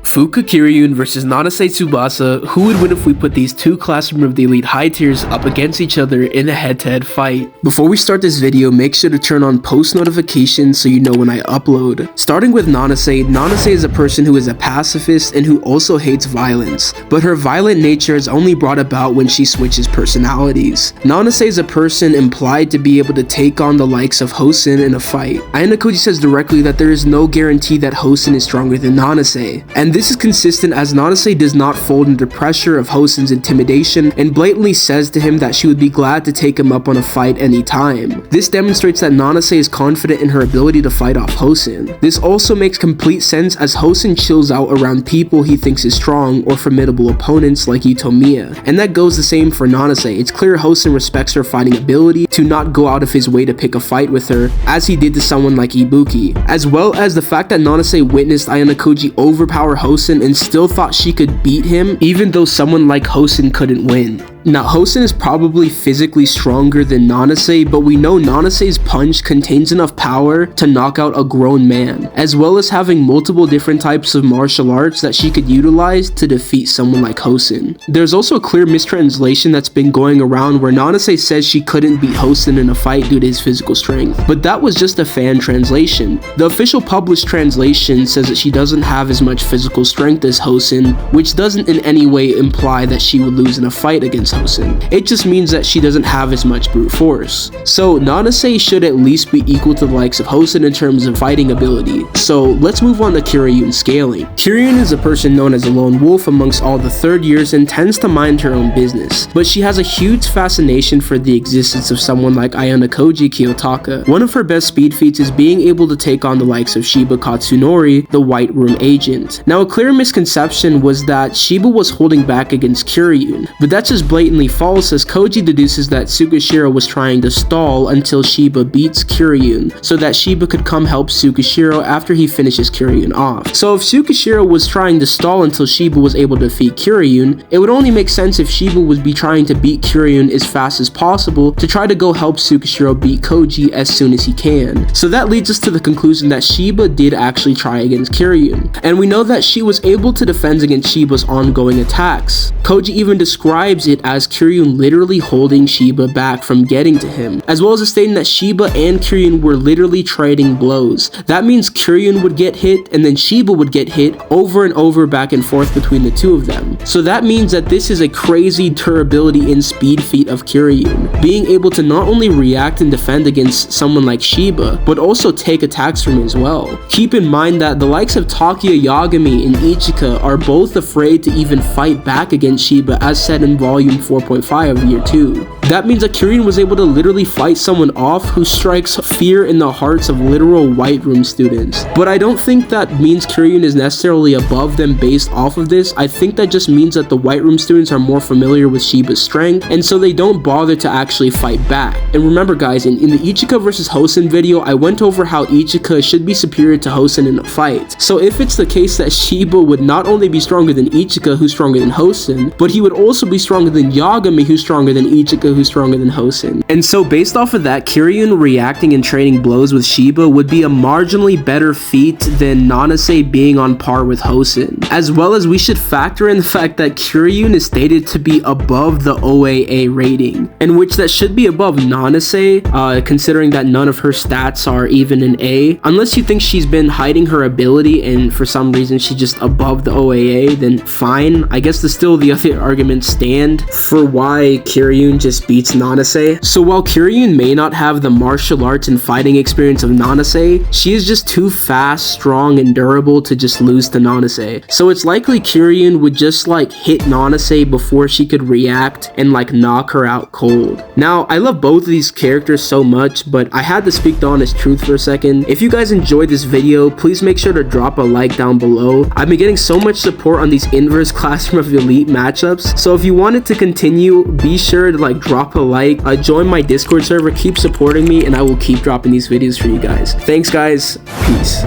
Fuka Kiryuin versus Nanase Tsubasa. Who would win if we put these two classroom of the elite high tiers up against each other in a head-to-head fight? Before we start this video, make sure to turn on post notifications so you know when I upload. Starting with Nanase, Nanase is a person who is a pacifist and who also hates violence, but her violent nature is only brought about when she switches personalities. Nanase is a person implied to be able to take on the likes of Hosen in a fight. Ayanokoji says directly that there is no guarantee that Hosen is stronger than Nanase, and this is consistent as Nanase does not fold under pressure of Hosen's intimidation and blatantly says to him that she would be glad to take him up on a fight anytime. This demonstrates that Nanase is confident in her ability to fight off Hosen. This also makes complete sense as Hosen chills out around people he thinks is strong or formidable opponents like Yutomiya, and that goes the same for Nanase. It's clear Hosen respects her fighting ability to not go out of his way to pick a fight with her, as he did to someone like Ibuki, as well as the fact that Nanase witnessed Ayanokoji overpower Hosen and still thought she could beat him even though someone like Hosen couldn't win. Now, Hosen is probably physically stronger than Nanase, but we know Nanase's punch contains enough power to knock out a grown man, as well as having multiple different types of martial arts that she could utilize to defeat someone like Hosen. There's also a clear mistranslation that's been going around where Nanase says she couldn't beat Hosen in a fight due to his physical strength, but that was just a fan translation. The official published translation says that she doesn't have as much physical strength as Hosen, which doesn't in any way imply that she would lose in a fight against Hosen. It just means that she doesn't have as much brute force. So Nanase should at least be equal to the likes of Hosen in terms of fighting ability. So let's move on to Kiryuin scaling. Kiryuin is a person known as a lone wolf amongst all the third years and tends to mind her own business, but she has a huge fascination for the existence of someone like Ayanokoji Kiyotaka. One of her best speed feats is being able to take on the likes of Shiba Katsunori, the White Room agent. Now, a clear misconception was that Shiba was holding back against Kiryuin, but that's just blatantly false, as Koji deduces that Tsukishiro was trying to stall until Shiba beats Kiryuin so that Shiba could come help Tsukishiro after he finishes Kiryuin off. So if Tsukishiro was trying to stall until Shiba was able to defeat Kiryuin, it would only make sense if Shiba would be trying to beat Kiryuin as fast as possible to try to go help Tsukishiro beat Koji as soon as he can. So that leads us to the conclusion that Shiba did actually try against Kiryuin, and we know that she was able to defend against Shiba's ongoing attacks. Koji even describes it as Kiryuin literally holding Shiba back from getting to him, as well as stating that Shiba and Kiryuin were literally trading blows. That means Kiryuin would get hit and then Shiba would get hit over and over back and forth between the two of them. So that means that this is a crazy durability and speed feat of Kiryuin, being able to not only react and defend against someone like Shiba, but also take attacks from him as well. Keep in mind that the likes of Takuya Yagami and Ichika are both afraid to even fight back against Shiba, as said in volume 4.5 of year 2. That means that Kiryuin was able to literally fight someone off who strikes fear in the hearts of literal White Room students. But I don't think that means Kiryuin is necessarily above them based off of this. I think that just means that the White Room students are more familiar with Shiba's strength, and so they don't bother to actually fight back. And remember guys, in the Ichika versus Hosen video, I went over how Ichika should be superior to Hosen in a fight. So if it's the case that Shiba would not only be stronger than Ichika, who's stronger than Hosen, but he would also be stronger than Yagami, who's stronger than Ichika, who's stronger than Hosen. And so based off of that, Kiryuin reacting and trading blows with Shiba would be a marginally better feat than Nanase being on par with Hosen. As well as we should factor in the fact that Kiryuin is stated to be above the OAA rating, in which that should be above Nanase, considering that none of her stats are even an A. Unless you think she's been hiding her ability and for some reason she's just above the OAA, then fine. I guess still the other arguments stand for why Kiryuin just beats Nanase. So while Kiryuin may not have the martial arts and fighting experience of Nanase, she is just too fast, strong, and durable to just lose to Nanase. So it's likely Kiryuin would just like hit Nanase before she could react and like knock her out cold. Now, I love both of these characters so much, but I had to speak the honest truth for a second. If you guys enjoyed this video, please make sure to drop a like down below. I've been getting so much support on these inverse classroom of elite matchups, so if you want it to continue, be sure to like drop a like, join my Discord server, keep supporting me, and I will keep dropping these videos for you guys. Thanks guys, peace.